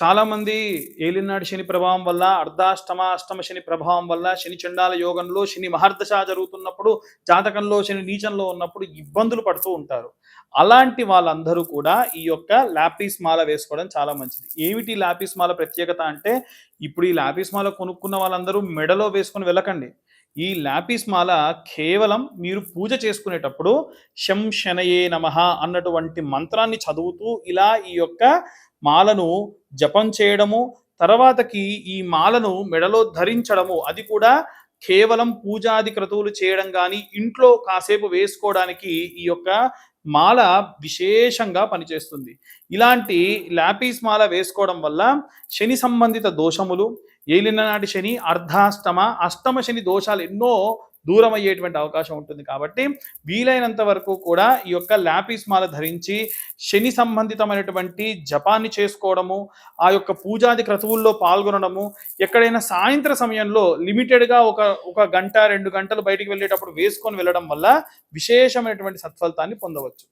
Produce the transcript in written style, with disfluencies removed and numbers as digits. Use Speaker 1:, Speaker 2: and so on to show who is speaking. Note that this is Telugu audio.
Speaker 1: చాలామంది ఏలినాటి శని ప్రభావం వల్ల, అర్ధాష్టమ, అష్టమ శని ప్రభావం వల్ల, శని చండాల యోగంలో శని మహర్దశ జరుగుతున్నప్పుడు, జాతకంలో శని నీచంలో ఉన్నప్పుడు ఇబ్బందులు పడుతూ ఉంటారు. అలాంటి వాళ్ళందరూ కూడా ఈ యొక్క లాపిస్ మాల వేసుకోవడం చాలా మంచిది. ఏమిటి లాపిస్ మాల ప్రత్యేకత అంటే, ఇప్పుడు ఈ లాపిస్ మాల కొనుక్కున్న వాళ్ళందరూ మెడలో వేసుకొని వెళ్ళకండి. ఈ లాపిస్ మాల కేవలం మీరు పూజ చేసుకునేటప్పుడు శం శనయే నమః అన్నటువంటి మంత్రాన్ని చదువుతూ ఇలా ఈ యొక్క మాలను జపం చేయడము, తర్వాతకి ఈ మాలను మెడలో ధరించడము, అది కూడా కేవలం పూజాది క్రతువులు చేయడం గాని, ఇంట్లో కాసేపు వేసుకోవడానికి ఈ యొక్క మాల విశేషంగా పనిచేస్తుంది. ఇలాంటి లాపిస్ మాల వేసుకోవడం వల్ల శని సంబంధిత దోషములు, ఏలినాటి శని, అర్ధాష్టమ, అష్టమ శని దోషాలు ఎన్నో దూరం అయ్యేటువంటి అవకాశం ఉంటుంది. కాబట్టి వీలైనంత వరకు కూడా ఈ యొక్క లాపిస్ మాల ధరించి శని సంబంధితమైనటువంటి జపాన్ని చేసుకోవడము, ఆ యొక్క పూజాది క్రతువుల్లో పాల్గొనడము, ఎక్కడైనా సాయంత్ర సమయంలో లిమిటెడ్గా ఒక గంట 2 గంటలు బయటికి వెళ్ళేటప్పుడు వేసుకొని వెళ్ళడం వల్ల విశేషమైనటువంటి సత్ఫలితాన్ని పొందవచ్చు.